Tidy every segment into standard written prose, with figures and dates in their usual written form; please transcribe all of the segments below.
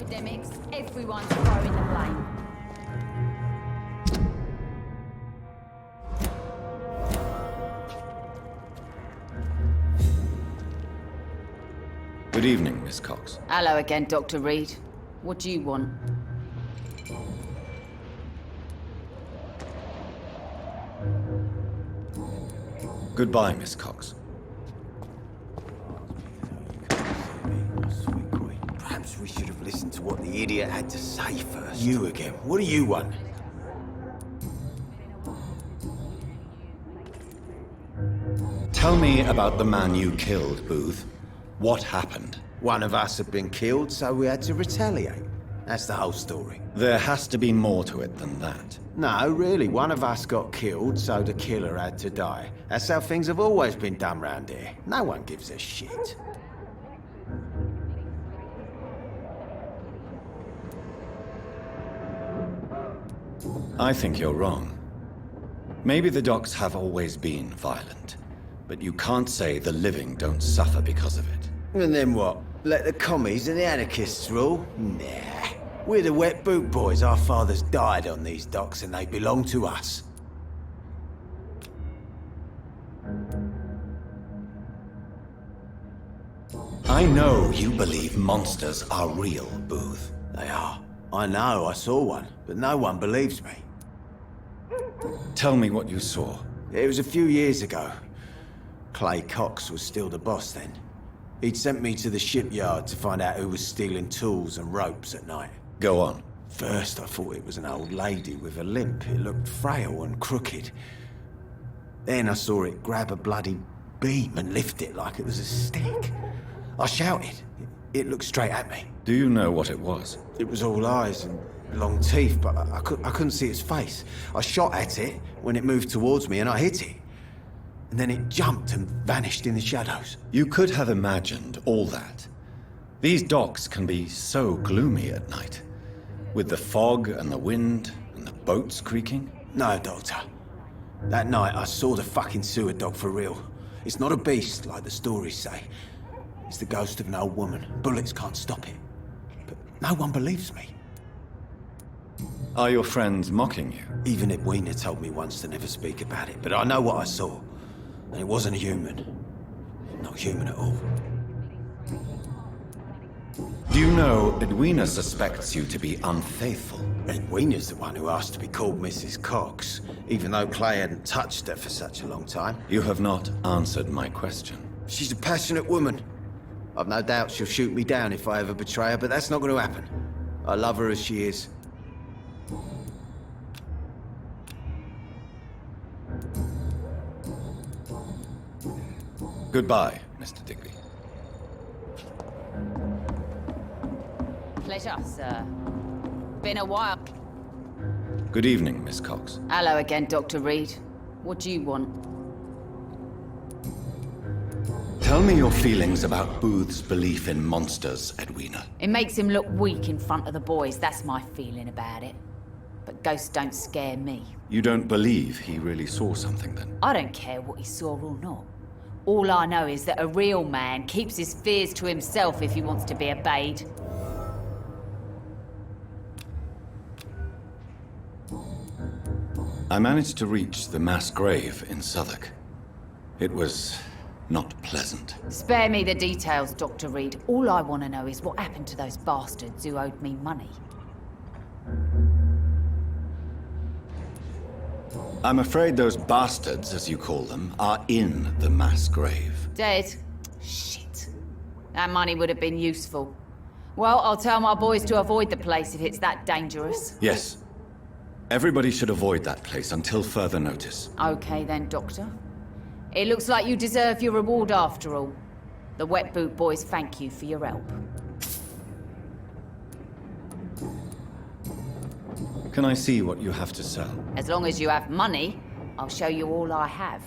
epidemics, everyone's throwing the blame. Good evening, Miss Cox. Hello again, Dr. Reid. What do you want? Goodbye, Miss Cox. Perhaps we should have listened to what the idiot had to say first. You again. What do you want? Tell me about the man you killed, Booth. What happened? One of us had been killed, so we had to retaliate. That's the whole story. There has to be more to it than that. No, really, one of us got killed, so the killer had to die. That's how things have always been done round here. No one gives a shit. I think you're wrong. Maybe the docks have always been violent, but you can't say the living don't suffer because of it. And then what? Let the commies and the anarchists rule? Nah. We're the wet boot boys. Our fathers died on these docks and they belong to us. I know you believe monsters are real, Booth. They are. I know, I saw one, but no one believes me. Tell me what you saw. It was a few years ago. Clay Cox was still the boss then. He'd sent me to the shipyard to find out who was stealing tools and ropes at night. Go on. First, I thought it was an old lady with a limp. It looked frail and crooked. Then I saw it grab a bloody beam and lift it like it was a stick. I shouted. It looked straight at me. Do you know what it was? It was all eyes and long teeth, but I couldn't see its face. I shot at it when it moved towards me and I hit it. And then it jumped and vanished in the shadows. You could have imagined all that. These docks can be so gloomy at night. With the fog and the wind and the boats creaking. No, Doctor. That night I saw the fucking sewer dog for real. It's not a beast like the stories say. It's the ghost of an old woman. Bullets can't stop it. But no one believes me. Are your friends mocking you? Even Edwina told me once to never speak about it, but I know what I saw. And it wasn't a human. Not human at all. Do you know Edwina suspects you to be unfaithful? Edwina's the one who asked to be called Mrs. Cox, even though Clay hadn't touched her for such a long time. You have not answered my question. She's a passionate woman. I've no doubt she'll shoot me down if I ever betray her, but that's not going to happen. I love her as she is. Goodbye, Mr. Digby. Pleasure, sir. Been a while. Good evening, Miss Cox. Hello again, Dr. Reid. What do you want? Tell me your feelings about Booth's belief in monsters, Edwina. It makes him look weak in front of the boys, that's my feeling about it. But ghosts don't scare me. You don't believe he really saw something, then? I don't care what he saw or not. All I know is that a real man keeps his fears to himself if he wants to be obeyed. I managed to reach the mass grave in Southwark. It was not pleasant. Spare me the details, Dr. Reid. All I want to know is what happened to those bastards who owed me money. I'm afraid those bastards, as you call them, are in the mass grave. Dead? Shit. That money would have been useful. Well, I'll tell my boys to avoid the place if it's that dangerous. Yes. Everybody should avoid that place until further notice. Okay then, Doctor. It looks like you deserve your reward after all. The Wet Boot Boys thank you for your help. Can I see what you have to sell? As long as you have money, I'll show you all I have.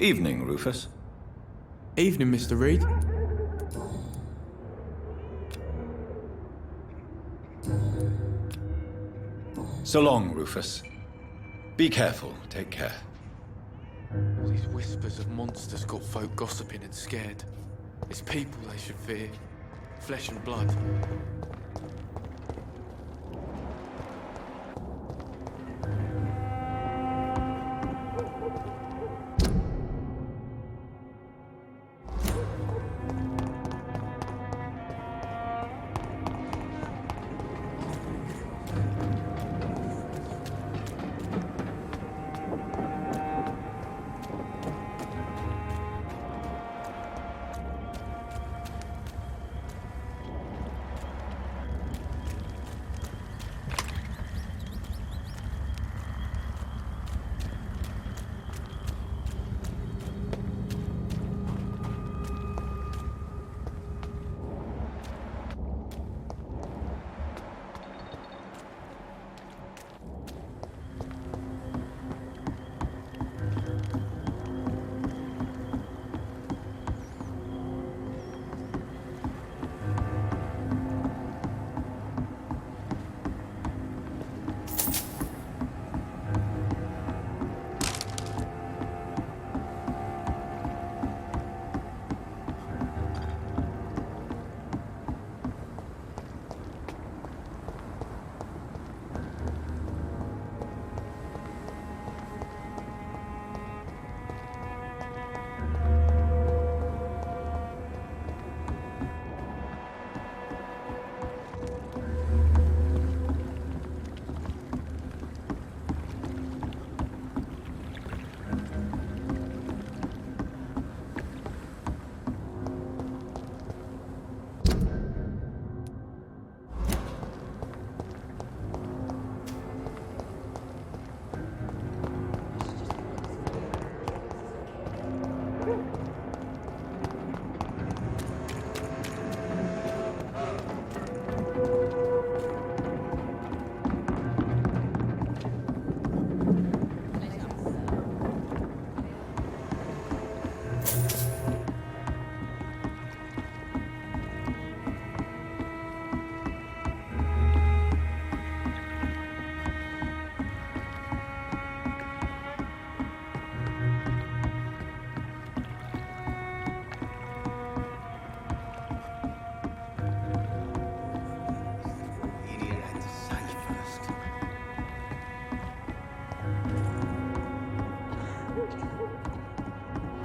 Evening, Rufus. Evening, Mr. Reid. So long, Rufus. Be careful. Take care. These whispers of monsters got folk gossiping and scared. It's people they should fear. Flesh and blood.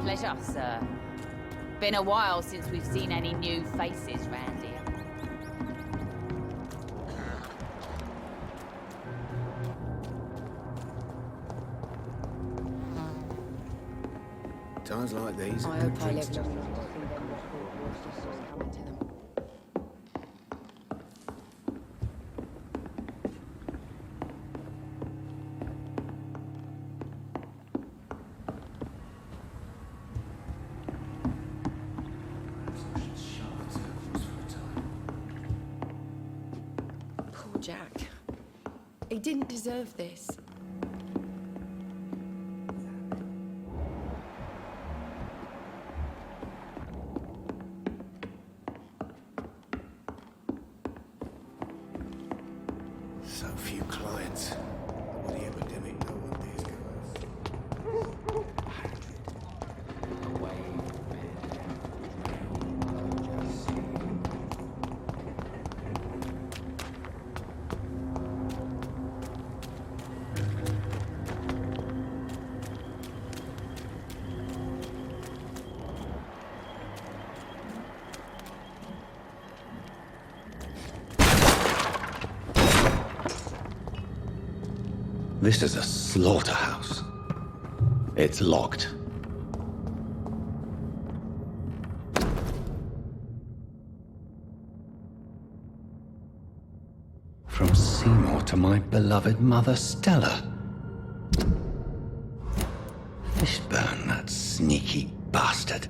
Pleasure, sir. Been a while since we've seen any new faces round here. Times like these, I a good hope I drink's live just long right. enough to see them before Ghosts start coming to them. Poor Jack. He didn't deserve this. So few clients. With the epidemic, no one dares go out. This is a slaughterhouse. It's locked. From Seymour to my beloved mother Stella. Fishburne, that sneaky bastard.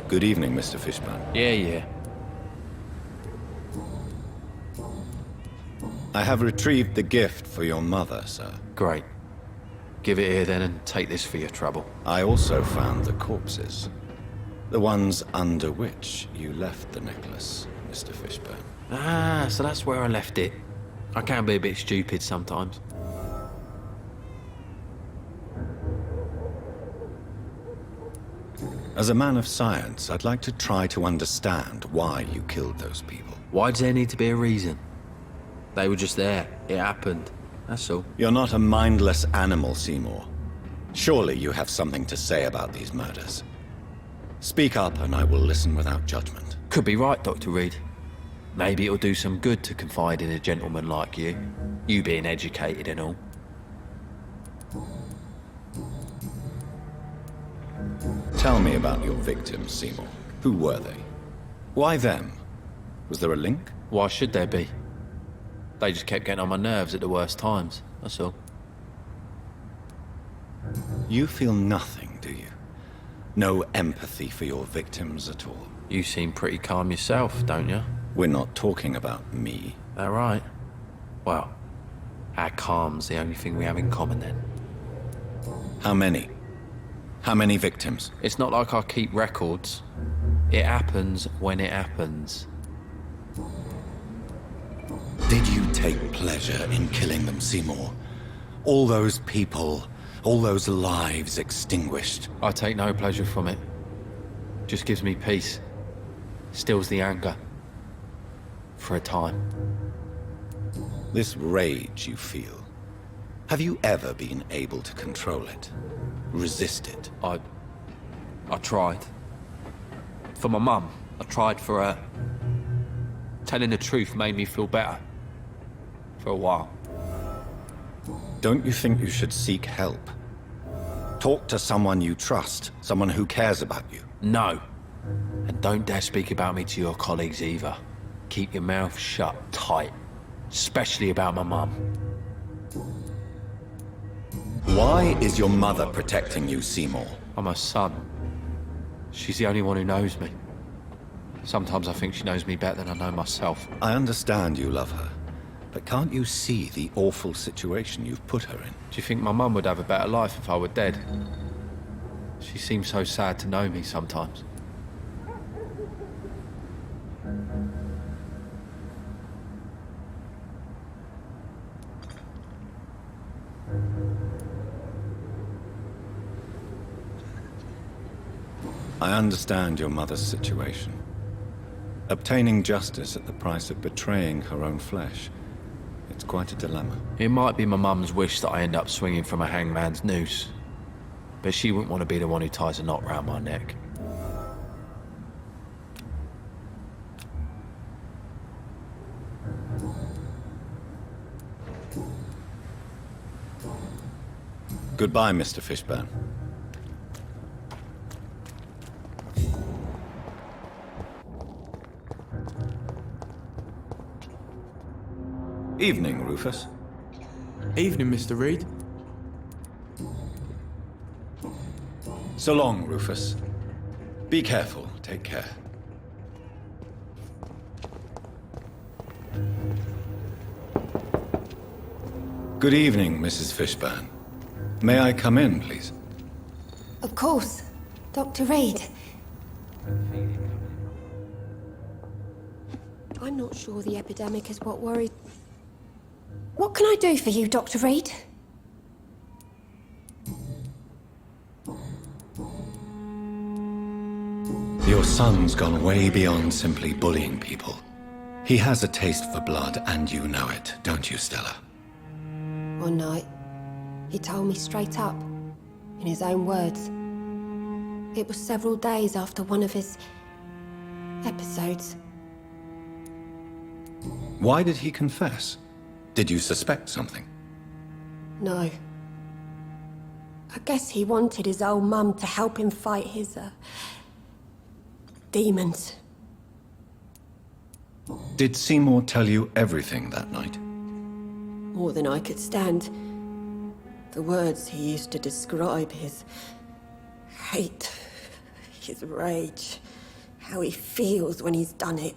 Good evening, Mr. Fishburne. Yeah. I have retrieved the gift for your mother, sir. Great. Give it here then and take this for your trouble. I also found the corpses. The ones under which you left the necklace, Mr. Fishburne. Ah, so that's where I left it. I can be a bit stupid sometimes. As a man of science, I'd like to try to understand why you killed those people. Why does there need to be a reason? They were just there. It happened. That's all. You're not a mindless animal, Seymour. Surely you have something to say about these murders. Speak up and I will listen without judgment. Could be right, Dr. Reid. Maybe it'll do some good to confide in a gentleman like you. You being educated and all. Tell me about your victims, Seymour. Who were they? Why them? Was there a link? Why should there be? They just kept getting on my nerves at the worst times, that's all. You feel nothing, do you? No empathy for your victims at all? You seem pretty calm yourself, don't you? We're not talking about me. That right? Well, our calm's the only thing we have in common then. How many? How many victims? It's not like I keep records. It happens when it happens. Did you take pleasure in killing them, Seymour? All those people, all those lives extinguished. I take no pleasure from it. Just gives me peace. Stills the anger. For a time. This rage you feel, have you ever been able to control it? Resist it? I tried. For my mum. I tried for her. Telling the truth made me feel better. For a while. Don't you think you should seek help? Talk to someone you trust, someone who cares about you. No. And don't dare speak about me to your colleagues either. Keep your mouth shut tight. Especially about my mum. Why is your mother protecting you, Seymour? I'm her son. She's the only one who knows me. Sometimes I think she knows me better than I know myself. I understand you love her, but can't you see the awful situation you've put her in? Do you think my mum would have a better life if I were dead? She seems so sad to know me sometimes. I understand your mother's situation. Obtaining justice at the price of betraying her own flesh. It's quite a dilemma. It might be my mum's wish that I end up swinging from a hangman's noose. But she wouldn't want to be the one who ties a knot round my neck. Goodbye, Mr. Fishburne. Evening, Rufus. Evening, Mr. Reid. So long, Rufus. Be careful. Take care. Good evening, Mrs. Fishburne. May I come in, please? Of course. Dr. Reid. I'm not sure the epidemic is what worried... What can I do for you, Dr. Reid? Your son's gone way beyond simply bullying people. He has a taste for blood, and you know it, don't you, Stella? One night, he told me straight up, in his own words. It was several days after one of his... episodes. Why did he confess? Did you suspect something? No. I guess he wanted his old mum to help him fight his, demons. Did Seymour tell you everything that night? More than I could stand. The words he used to describe his hate, his rage, how he feels when he's done it.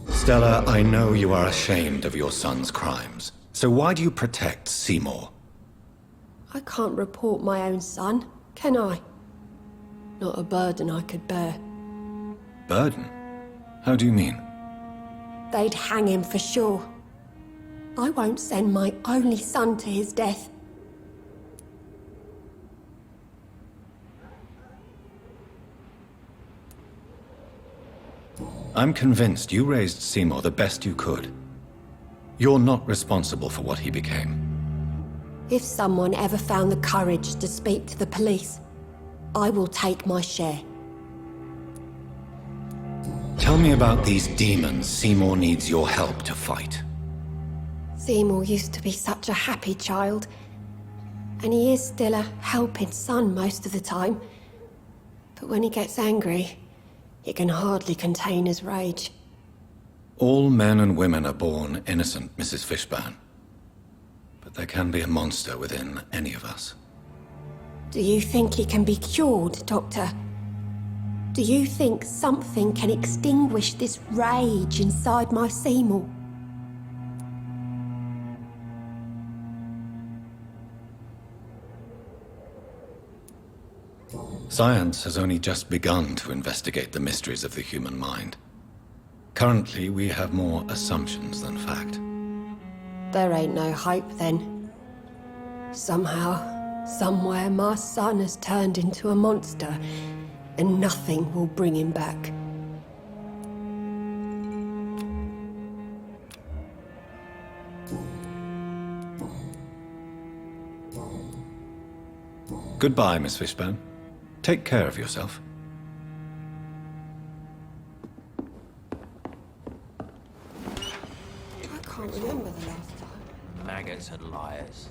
Stella, I know you are ashamed of your son's crimes. So why do you protect Seymour? I can't report my own son, can I? Not a burden I could bear. Burden? How do you mean? They'd hang him for sure. I won't send my only son to his death. I'm convinced you raised Seymour the best you could. You're not responsible for what he became. If someone ever found the courage to speak to the police, I will take my share. Tell me about these demons Seymour needs your help to fight. Seymour used to be such a happy child, and he is still a helping son most of the time. But when he gets angry, he can hardly contain his rage. All men and women are born innocent, Mrs. Fishburne. But there can be a monster within any of us. Do you think he can be cured, Doctor? Do you think something can extinguish this rage inside my Seymour? Science has only just begun to investigate the mysteries of the human mind. Currently, we have more assumptions than fact. There ain't no hope then. Somehow, somewhere, my son has turned into a monster, and nothing will bring him back. Goodbye, Miss Fishburne. Take care of yourself. I can't remember the last time. Maggots and liars.